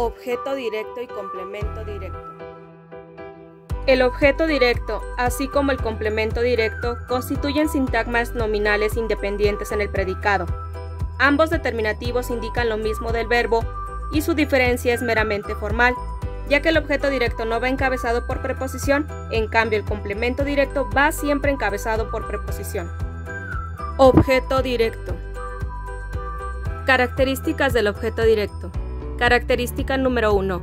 Objeto directo y complemento directo. El objeto directo, así como el complemento directo, constituyen sintagmas nominales independientes en el predicado. Ambos determinativos indican lo mismo del verbo y su diferencia es meramente formal, ya que el objeto directo no va encabezado por preposición, en cambio el complemento directo va siempre encabezado por preposición. Objeto directo. Características del objeto directo. Característica número 1.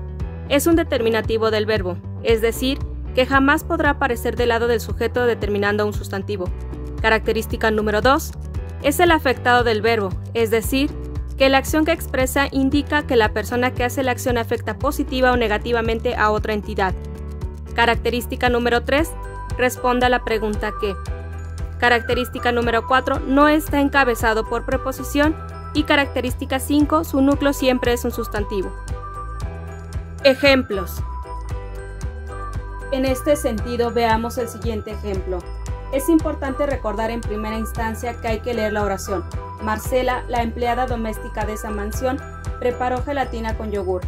Es un determinativo del verbo, es decir, que jamás podrá aparecer del lado del sujeto determinando a un sustantivo. Característica número 2. Es el afectado del verbo, es decir, que la acción que expresa indica que la persona que hace la acción afecta positiva o negativamente a otra entidad. Característica número 3. Responde a la pregunta ¿qué? Característica número 4. No está encabezado por preposición. Y característica 5. Su núcleo siempre es un sustantivo. Ejemplos. En este sentido, veamos el siguiente ejemplo. Es importante recordar en primera instancia que hay que leer la oración. Marcela, la empleada doméstica de esa mansión, preparó gelatina con yogur.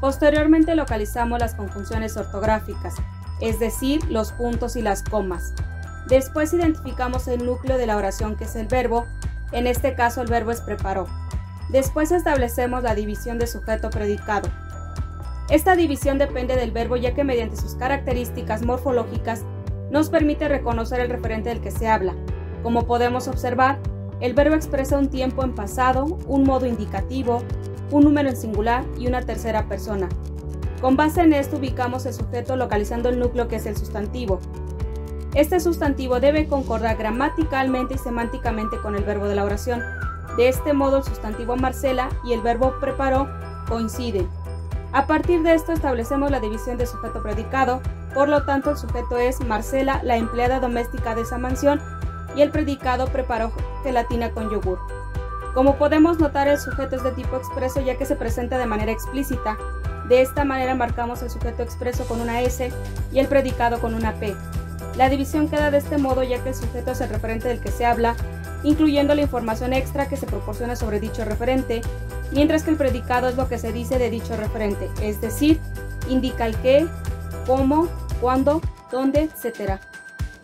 Posteriormente localizamos las conjunciones ortográficas, es decir, los puntos y las comas. Después identificamos el núcleo de la oración, que es el verbo. En este caso el verbo es preparó. Después establecemos la división de sujeto-predicado. Esta división depende del verbo, ya que mediante sus características morfológicas nos permite reconocer el referente del que se habla. Como podemos observar, el verbo expresa un tiempo en pasado, un modo indicativo, un número en singular y una tercera persona. Con base en esto ubicamos el sujeto localizando el núcleo, que es el sustantivo. Este sustantivo debe concordar gramaticalmente y semánticamente con el verbo de la oración. De este modo, el sustantivo Marcela y el verbo preparó coinciden. A partir de esto establecemos la división de sujeto-predicado, por lo tanto el sujeto es Marcela, la empleada doméstica de esa mansión, y el predicado preparó gelatina con yogur. Como podemos notar, el sujeto es de tipo expreso, ya que se presenta de manera explícita. De esta manera marcamos el sujeto expreso con una S y el predicado con una P. La división queda de este modo, ya que el sujeto es el referente del que se habla, incluyendo la información extra que se proporciona sobre dicho referente, mientras que el predicado es lo que se dice de dicho referente, es decir, indica el qué, cómo, cuándo, dónde, etc.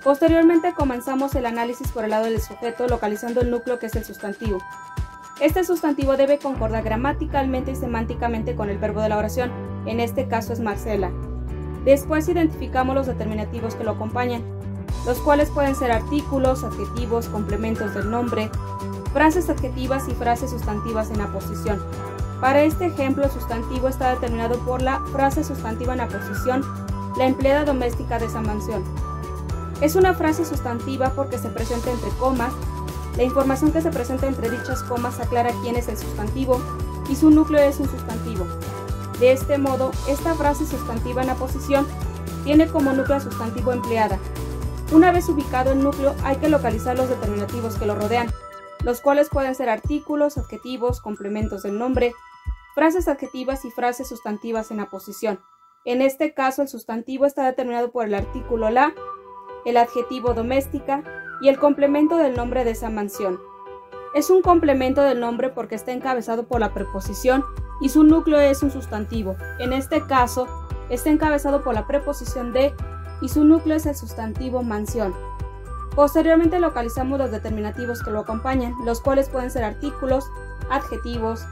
Posteriormente comenzamos el análisis por el lado del sujeto, localizando el núcleo, que es el sustantivo. Este sustantivo debe concordar gramaticalmente y semánticamente con el verbo de la oración, en este caso es Marcela. Después identificamos los determinativos que lo acompañan, los cuales pueden ser artículos, adjetivos, complementos del nombre, frases adjetivas y frases sustantivas en aposición. Para este ejemplo, el sustantivo está determinado por la frase sustantiva en aposición, la empleada doméstica de esa mansión. Es una frase sustantiva porque se presenta entre comas. La información que se presenta entre dichas comas aclara quién es el sustantivo y su núcleo es un sustantivo. De este modo, esta frase sustantiva en aposición tiene como núcleo al sustantivo empleada. Una vez ubicado el núcleo, hay que localizar los determinativos que lo rodean, los cuales pueden ser artículos, adjetivos, complementos del nombre, frases adjetivas y frases sustantivas en aposición. En este caso, el sustantivo está determinado por el artículo la, el adjetivo doméstica y el complemento del nombre de esa mansión. Es un complemento del nombre porque está encabezado por la preposición y su núcleo es un sustantivo. En este caso, está encabezado por la preposición de y su núcleo es el sustantivo mansión. Posteriormente localizamos los determinativos que lo acompañan, los cuales pueden ser artículos, adjetivos,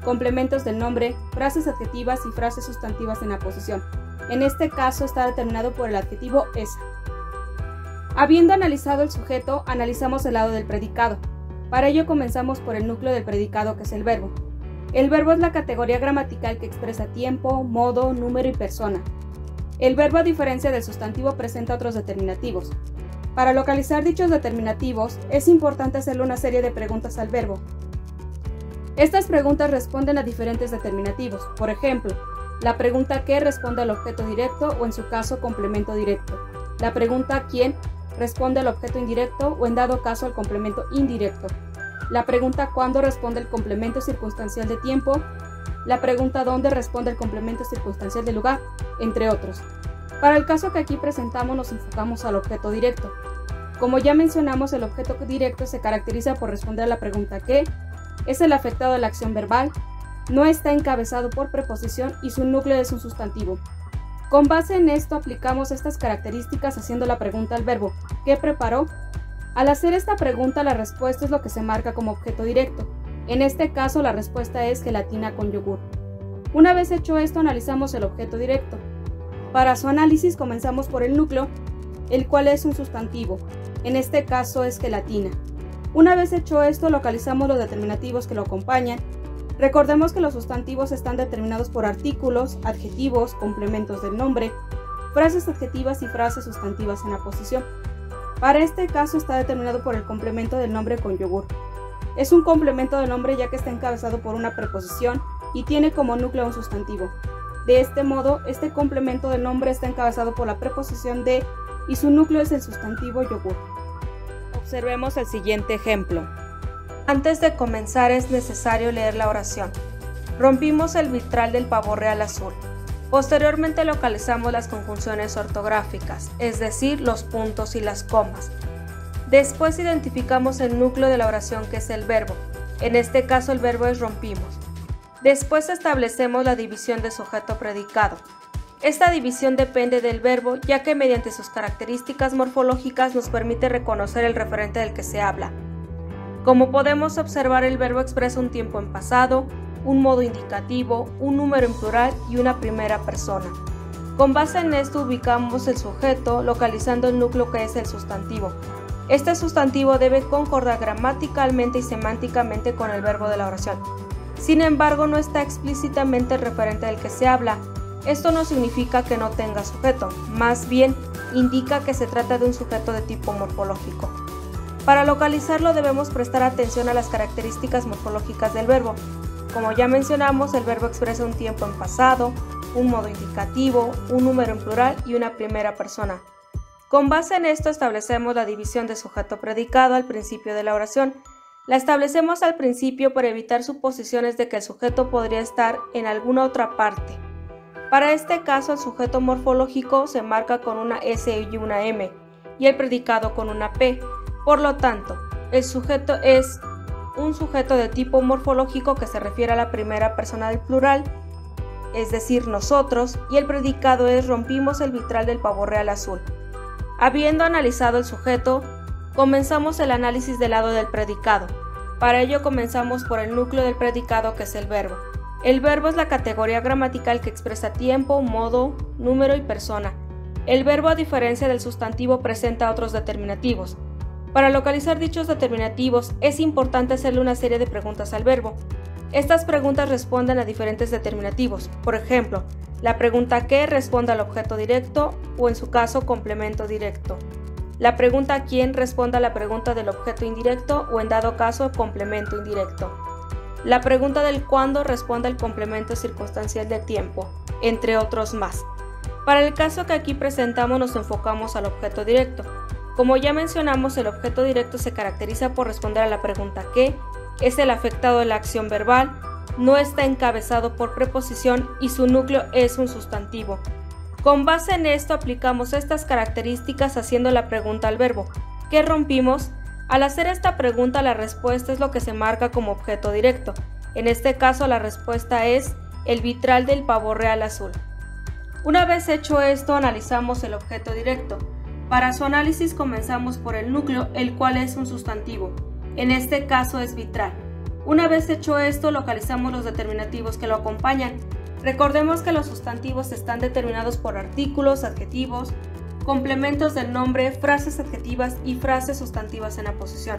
complementos del nombre, frases adjetivas y frases sustantivas en aposición. En este caso está determinado por el adjetivo esa. Habiendo analizado el sujeto, analizamos el lado del predicado. Para ello comenzamos por el núcleo del predicado, que es el verbo. El verbo es la categoría gramatical que expresa tiempo, modo, número y persona. El verbo, a diferencia del sustantivo, presenta otros determinativos. Para localizar dichos determinativos, es importante hacerle una serie de preguntas al verbo. Estas preguntas responden a diferentes determinativos. Por ejemplo, la pregunta ¿qué? Responde al objeto directo o, en su caso, complemento directo. La pregunta ¿quién? Responde al objeto indirecto o, en dado caso, al complemento indirecto. La pregunta ¿cuándo? Responde al complemento circunstancial de tiempo. La pregunta ¿dónde? Responde al complemento circunstancial de lugar, entre otros. Para el caso que aquí presentamos, nos enfocamos al objeto directo. Como ya mencionamos, el objeto directo se caracteriza por responder a la pregunta ¿qué? Es el afectado de la acción verbal. no está encabezado por preposición y su núcleo es un sustantivo. Con base en esto aplicamos estas características haciendo la pregunta al verbo ¿qué preparó? Al hacer esta pregunta la respuesta es lo que se marca como objeto directo. En este caso la respuesta es gelatina con yogur. Una vez hecho esto analizamos el objeto directo. Para su análisis comenzamos por el núcleo, el cual es un sustantivo. En este caso es gelatina. Una vez hecho esto localizamos los determinativos que lo acompañan. Recordemos que los sustantivos están determinados por artículos, adjetivos, complementos del nombre, frases adjetivas y frases sustantivas en aposición. Para este caso está determinado por el complemento del nombre con yogur. Es un complemento del nombre ya que está encabezado por una preposición y tiene como núcleo un sustantivo. De este modo, este complemento del nombre está encabezado por la preposición de y su núcleo es el sustantivo yogur. Observemos el siguiente ejemplo. Antes de comenzar es necesario leer la oración. Rompimos el vitral del pavo real azul. Posteriormente localizamos las conjunciones ortográficas, es decir, los puntos y las comas. Después identificamos el núcleo de la oración que es el verbo. En este caso el verbo es rompimos. Después establecemos la división de sujeto-predicado. Esta división depende del verbo ya que mediante sus características morfológicas nos permite reconocer el referente del que se habla. Como podemos observar, el verbo expresa un tiempo en pasado, un modo indicativo, un número en plural y una primera persona. Con base en esto ubicamos el sujeto localizando el núcleo que es el sustantivo. Este sustantivo debe concordar gramaticalmente y semánticamente con el verbo de la oración. Sin embargo, no está explícitamente el referente del que se habla. Esto no significa que no tenga sujeto, más bien indica que se trata de un sujeto de tipo morfológico. Para localizarlo debemos prestar atención a las características morfológicas del verbo. Como ya mencionamos, el verbo expresa un tiempo en pasado, un modo indicativo, un número en plural y una primera persona. Con base en esto establecemos la división de sujeto-predicado al principio de la oración. La establecemos al principio para evitar suposiciones de que el sujeto podría estar en alguna otra parte. Para este caso, el sujeto morfológico se marca con una S y una M y el predicado con una P. Por lo tanto, el sujeto es un sujeto de tipo morfológico que se refiere a la primera persona del plural, es decir, nosotros, y el predicado es rompimos el vitral del pavo real azul. Habiendo analizado el sujeto, comenzamos el análisis del lado del predicado. Para ello comenzamos por el núcleo del predicado que es el verbo. El verbo es la categoría gramatical que expresa tiempo, modo, número y persona. El verbo, a diferencia del sustantivo, presenta otros determinativos. Para localizar dichos determinativos es importante hacerle una serie de preguntas al verbo. Estas preguntas responden a diferentes determinativos. Por ejemplo, la pregunta ¿qué? Responde al objeto directo o en su caso complemento directo. La pregunta ¿quién? Responde a la pregunta del objeto indirecto o en dado caso complemento indirecto. La pregunta del cuándo responde al complemento circunstancial de tiempo, entre otros más. Para el caso que aquí presentamos nos enfocamos al objeto directo. Como ya mencionamos, el objeto directo se caracteriza por responder a la pregunta ¿qué? Es el afectado de la acción verbal, no está encabezado por preposición y su núcleo es un sustantivo. Con base en esto aplicamos estas características haciendo la pregunta al verbo ¿qué rompimos? Al hacer esta pregunta la respuesta es lo que se marca como objeto directo. En este caso la respuesta es el vitral del pavo real azul. Una vez hecho esto analizamos el objeto directo. Para su análisis comenzamos por el núcleo, el cual es un sustantivo. En este caso es vitral. Una vez hecho esto localizamos los determinativos que lo acompañan. Recordemos que los sustantivos están determinados por artículos, adjetivos, complementos del nombre, frases adjetivas y frases sustantivas en aposición.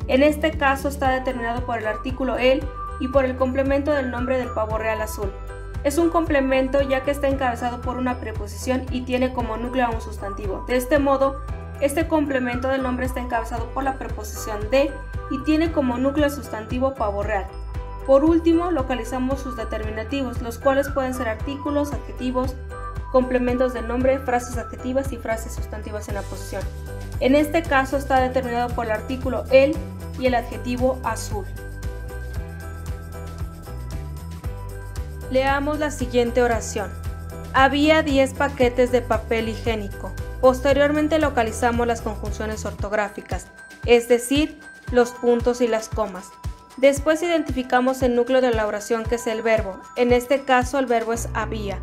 En este caso está determinado por el artículo el y por el complemento del nombre del pavo real azul. Es un complemento ya que está encabezado por una preposición y tiene como núcleo a un sustantivo. De este modo, este complemento del nombre está encabezado por la preposición de y tiene como núcleo el sustantivo pavo real. Por último, localizamos sus determinativos, los cuales pueden ser artículos, adjetivos, complementos del nombre, frases adjetivas y frases sustantivas en aposición. En este caso está determinado por el artículo el y el adjetivo azul. Leamos la siguiente oración. Había 10 paquetes de papel higiénico. Posteriormente localizamos las conjunciones ortográficas, es decir, los puntos y las comas. Después identificamos el núcleo de la oración, que es el verbo. En este caso el verbo es había.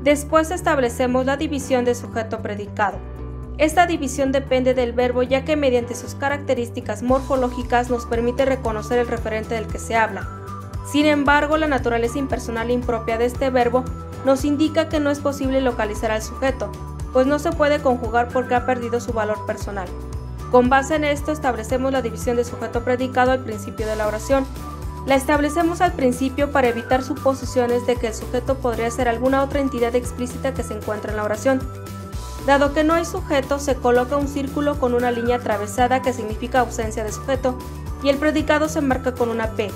Después establecemos la división de sujeto-predicado. Esta división depende del verbo, ya que mediante sus características morfológicas nos permite reconocer el referente del que se habla. Sin embargo, la naturaleza impersonal e impropia de este verbo nos indica que no es posible localizar al sujeto, pues no se puede conjugar porque ha perdido su valor personal. Con base en esto establecemos la división de sujeto-predicado al principio de la oración. La establecemos al principio para evitar suposiciones de que el sujeto podría ser alguna otra entidad explícita que se encuentra en la oración. Dado que no hay sujeto, se coloca un círculo con una línea atravesada que significa ausencia de sujeto y el predicado se marca con una P.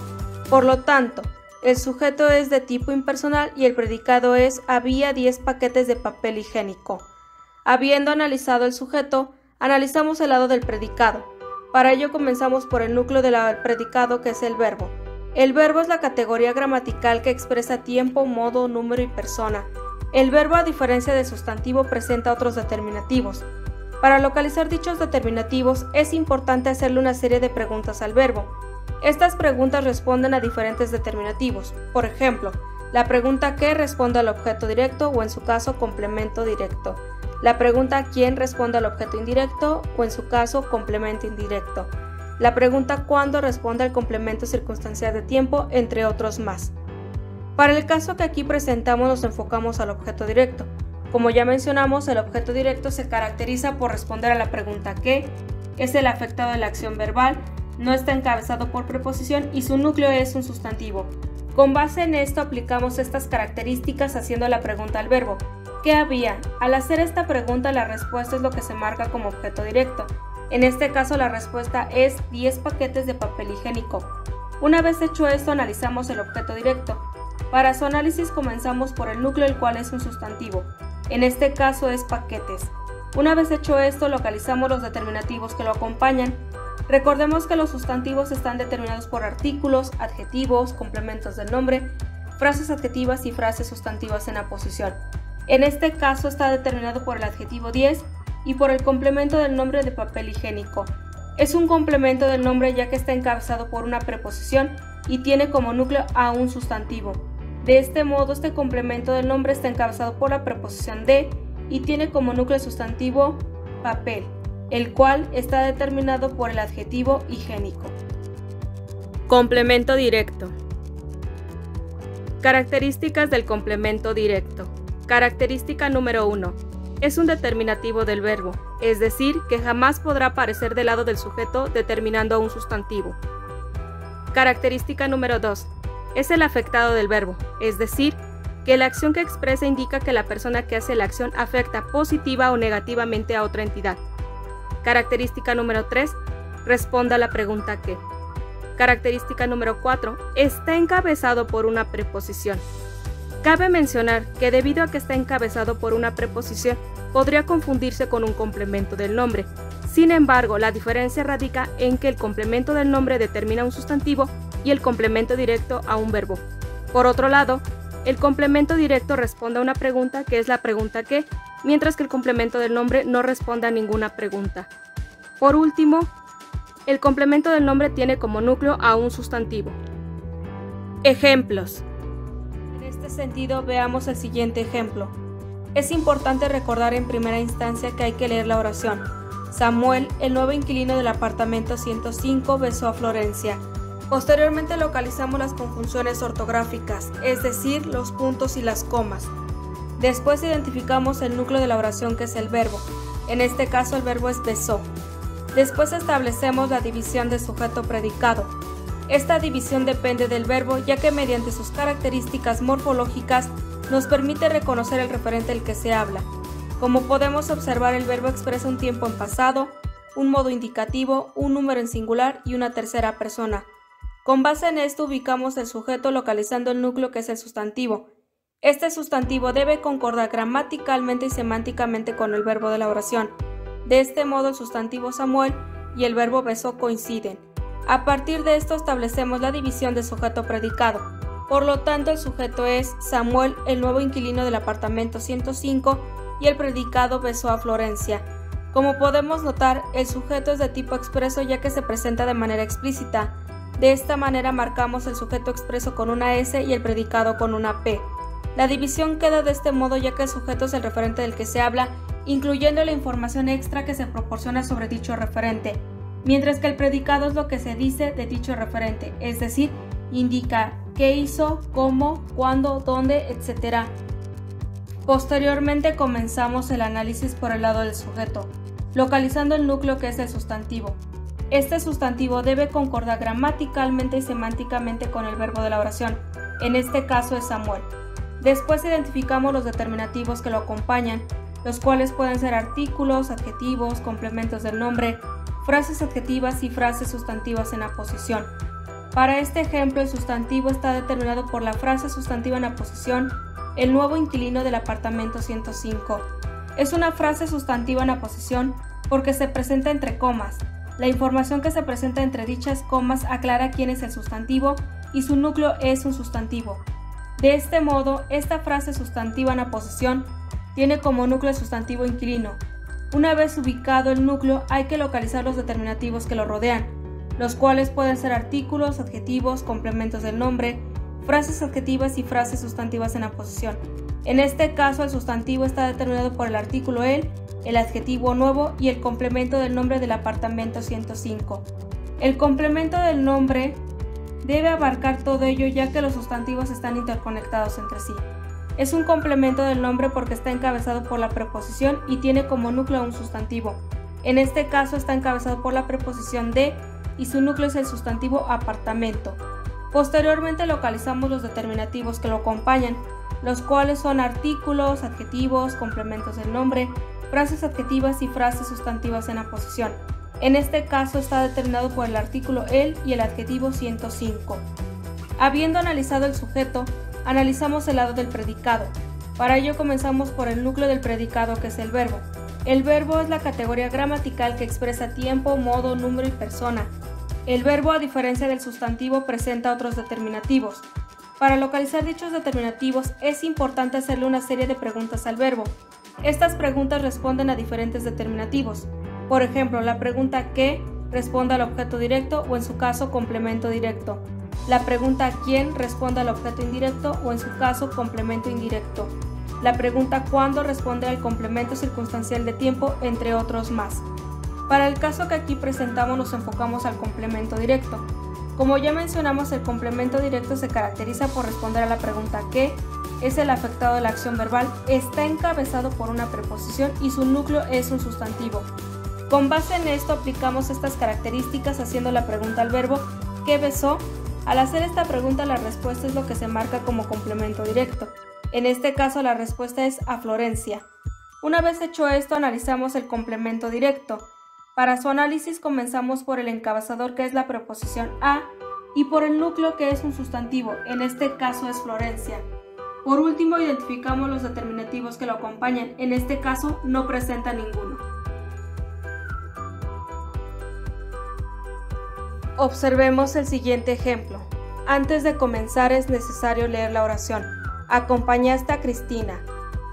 Por lo tanto, el sujeto es de tipo impersonal y el predicado es había 10 paquetes de papel higiénico. Habiendo analizado el sujeto, analizamos el lado del predicado. Para ello comenzamos por el núcleo del predicado, que es el verbo. El verbo es la categoría gramatical que expresa tiempo, modo, número y persona. El verbo, a diferencia del sustantivo, presenta otros determinativos. Para localizar dichos determinativos es importante hacerle una serie de preguntas al verbo. Estas preguntas responden a diferentes determinativos. Por ejemplo, la pregunta ¿qué? Responde al objeto directo o en su caso complemento directo. La pregunta ¿quién? Responde al objeto indirecto o en su caso complemento indirecto. La pregunta ¿cuándo? Responde al complemento circunstancial de tiempo, entre otros más. Para el caso que aquí presentamos nos enfocamos al objeto directo. Como ya mencionamos, el objeto directo se caracteriza por responder a la pregunta ¿qué? Es el afectado de la acción verbal, no está encabezado por preposición y su núcleo es un sustantivo. Con base en esto aplicamos estas características haciendo la pregunta al verbo. ¿Qué había? Al hacer esta pregunta la respuesta es lo que se marca como objeto directo. En este caso la respuesta es 10 paquetes de papel higiénico. Una vez hecho esto analizamos el objeto directo. Para su análisis comenzamos por el núcleo, el cual es un sustantivo. En este caso es paquetes. Una vez hecho esto localizamos los determinativos que lo acompañan. Recordemos que los sustantivos están determinados por artículos, adjetivos, complementos del nombre, frases adjetivas y frases sustantivas en aposición. En este caso está determinado por el adjetivo 10 y por el complemento del nombre de papel higiénico. Es un complemento del nombre ya que está encabezado por una preposición y tiene como núcleo a un sustantivo. De este modo, este complemento del nombre está encabezado por la preposición de y tiene como núcleo sustantivo papel, el cual está determinado por el adjetivo higiénico. Complemento directo. Características del complemento directo. Característica número 1. Es un determinativo del verbo, es decir, que jamás podrá aparecer del lado del sujeto determinando a un sustantivo. Característica número 2. Es el afectado del verbo, es decir, que la acción que expresa indica que la persona que hace la acción afecta positiva o negativamente a otra entidad. Característica número 3. Responde a la pregunta ¿qué? Característica número 4. Está encabezado por una preposición. Cabe mencionar que debido a que está encabezado por una preposición, podría confundirse con un complemento del nombre. Sin embargo, la diferencia radica en que el complemento del nombre determina un sustantivo y el complemento directo a un verbo. Por otro lado, el complemento directo responde a una pregunta, que es la pregunta ¿qué?, mientras que el complemento del nombre no responde a ninguna pregunta. Por último, el complemento del nombre tiene como núcleo a un sustantivo. Ejemplos. En este sentido, veamos el siguiente ejemplo. Es importante recordar en primera instancia que hay que leer la oración. Samuel, el nuevo inquilino del apartamento 105, besó a Florencia. Posteriormente localizamos las conjunciones ortográficas, es decir, los puntos y las comas. Después identificamos el núcleo de la oración, que es el verbo. En este caso el verbo es besó. Después establecemos la división de sujeto-predicado. Esta división depende del verbo, ya que mediante sus características morfológicas nos permite reconocer el referente del que se habla. Como podemos observar, el verbo expresa un tiempo en pasado, un modo indicativo, un número en singular y una tercera persona. Con base en esto ubicamos el sujeto localizando el núcleo, que es el sustantivo. Este sustantivo debe concordar gramaticalmente y semánticamente con el verbo de la oración. De este modo, el sustantivo Samuel y el verbo besó coinciden. A partir de esto establecemos la división de sujeto-predicado. Por lo tanto, el sujeto es Samuel, el nuevo inquilino del apartamento 105, y el predicado besó a Florencia. Como podemos notar, el sujeto es de tipo expreso ya que se presenta de manera explícita. De esta manera marcamos el sujeto expreso con una S y el predicado con una P. La división queda de este modo ya que el sujeto es el referente del que se habla, incluyendo la información extra que se proporciona sobre dicho referente, mientras que el predicado es lo que se dice de dicho referente, es decir, indica qué hizo, cómo, cuándo, dónde, etc. Posteriormente comenzamos el análisis por el lado del sujeto, localizando el núcleo que es el sustantivo. Este sustantivo debe concordar gramaticalmente y semánticamente con el verbo de la oración, en este caso es Samuel. Después identificamos los determinativos que lo acompañan, los cuales pueden ser artículos, adjetivos, complementos del nombre, frases adjetivas y frases sustantivas en aposición. Para este ejemplo, el sustantivo está determinado por la frase sustantiva en aposición, el nuevo inquilino del apartamento 105. Es una frase sustantiva en aposición porque se presenta entre comas. La información que se presenta entre dichas comas aclara quién es el sustantivo y su núcleo es un sustantivo. De este modo, esta frase sustantiva en aposición tiene como núcleo el sustantivo inquilino. Una vez ubicado el núcleo, hay que localizar los determinativos que lo rodean, los cuales pueden ser artículos, adjetivos, complementos del nombre, frases adjetivas y frases sustantivas en aposición. En este caso, el sustantivo está determinado por el artículo el adjetivo nuevo y el complemento del nombre del apartamento 105. El complemento del nombre debe abarcar todo ello ya que los sustantivos están interconectados entre sí. Es un complemento del nombre porque está encabezado por la preposición y tiene como núcleo un sustantivo. En este caso está encabezado por la preposición de y su núcleo es el sustantivo apartamento. Posteriormente localizamos los determinativos que lo acompañan, los cuales son artículos, adjetivos, complementos del nombre, frases adjetivas y frases sustantivas en aposición. En este caso está determinado por el artículo el y el adjetivo 105. Habiendo analizado el sujeto, analizamos el lado del predicado. Para ello comenzamos por el núcleo del predicado, que es el verbo. El verbo es la categoría gramatical que expresa tiempo, modo, número y persona. El verbo, a diferencia del sustantivo, presenta otros determinativos. Para localizar dichos determinativos es importante hacerle una serie de preguntas al verbo. Estas preguntas responden a diferentes determinativos. Por ejemplo, la pregunta ¿qué? Responde al objeto directo o en su caso complemento directo. La pregunta ¿quién? Responde al objeto indirecto o en su caso complemento indirecto. La pregunta ¿cuándo? Responde al complemento circunstancial de tiempo, entre otros más. Para el caso que aquí presentamos nos enfocamos al complemento directo. Como ya mencionamos, el complemento directo se caracteriza por responder a la pregunta ¿qué? Es el afectado de la acción verbal, está encabezado por una preposición y su núcleo es un sustantivo. Con base en esto aplicamos estas características haciendo la pregunta al verbo ¿qué besó? Al hacer esta pregunta la respuesta es lo que se marca como complemento directo. En este caso la respuesta es a Florencia. Una vez hecho esto analizamos el complemento directo. Para su análisis comenzamos por el encabezador, que es la preposición a, y por el núcleo, que es un sustantivo, en este caso es Florencia. Por último identificamos los determinativos que lo acompañan, en este caso no presenta ninguno. Observemos el siguiente ejemplo. Antes de comenzar es necesario leer la oración. Acompañaste a Cristina.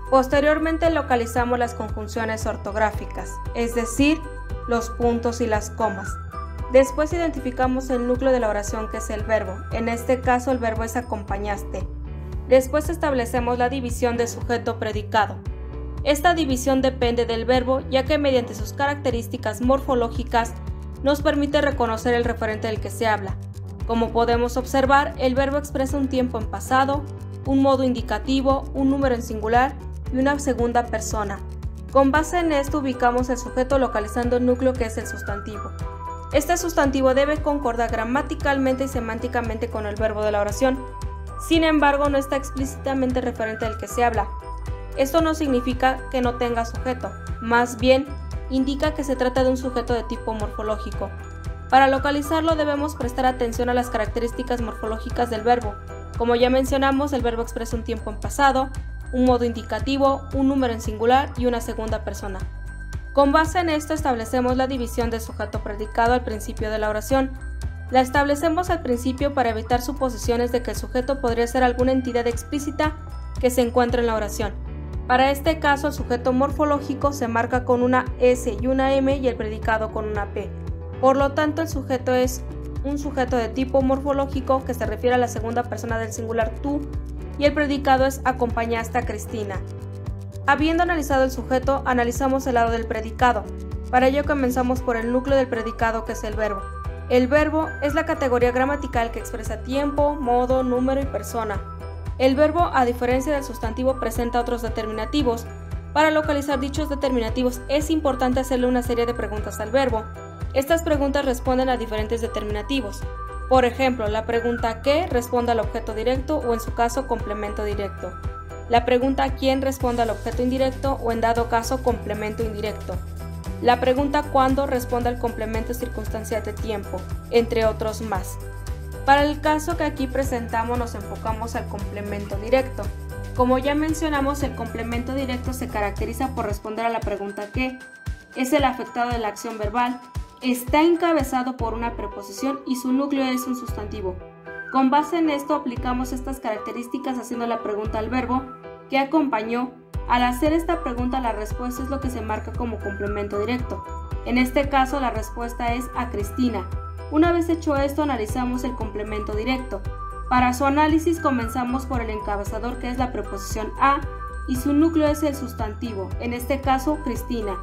Posteriormente localizamos las conjunciones ortográficas, es decir, los puntos y las comas. Después identificamos el núcleo de la oración, que es el verbo. En este caso el verbo es acompañaste. Después establecemos la división de sujeto-predicado. Esta división depende del verbo, ya que mediante sus características morfológicas nos permite reconocer el referente del que se habla. Como podemos observar, el verbo expresa un tiempo en pasado, un modo indicativo, un número en singular y una segunda persona. Con base en esto ubicamos el sujeto localizando el núcleo, que es el sustantivo. Este sustantivo debe concordar gramaticalmente y semánticamente con el verbo de la oración. Sin embargo, no está explícitamente referente del que se habla. Esto no significa que no tenga sujeto, más bien indica que se trata de un sujeto de tipo morfológico. Para localizarlo debemos prestar atención a las características morfológicas del verbo. Como ya mencionamos, el verbo expresa un tiempo en pasado, un modo indicativo, un número en singular y una segunda persona. Con base en esto establecemos la división de sujeto-predicado al principio de la oración. La establecemos al principio para evitar suposiciones de que el sujeto podría ser alguna entidad explícita que se encuentra en la oración. Para este caso, el sujeto morfológico se marca con una S y una M y el predicado con una P. Por lo tanto, el sujeto es un sujeto de tipo morfológico que se refiere a la segunda persona del singular tú, y el predicado es acompañaste a Cristina. Habiendo analizado el sujeto, analizamos el lado del predicado. Para ello comenzamos por el núcleo del predicado, que es el verbo. El verbo es la categoría gramatical que expresa tiempo, modo, número y persona. El verbo, a diferencia del sustantivo, presenta otros determinativos. Para localizar dichos determinativos es importante hacerle una serie de preguntas al verbo. Estas preguntas responden a diferentes determinativos. Por ejemplo, la pregunta ¿qué? Responde al objeto directo o en su caso complemento directo. La pregunta ¿quién? Responde al objeto indirecto o en dado caso complemento indirecto. La pregunta ¿cuándo? Responde al complemento circunstancial de tiempo, entre otros más. Para el caso que aquí presentamos nos enfocamos al complemento directo. Como ya mencionamos, el complemento directo se caracteriza por responder a la pregunta ¿qué? Es el afectado de la acción verbal, está encabezado por una preposición y su núcleo es un sustantivo. Con base en esto aplicamos estas características haciendo la pregunta al verbo ¿qué acompañó? Al hacer esta pregunta la respuesta es lo que se marca como complemento directo. En este caso la respuesta es a Cristina. Una vez hecho esto analizamos el complemento directo. Para su análisis comenzamos por el encabezador, que es la preposición a, y su núcleo es el sustantivo, en este caso Cristina.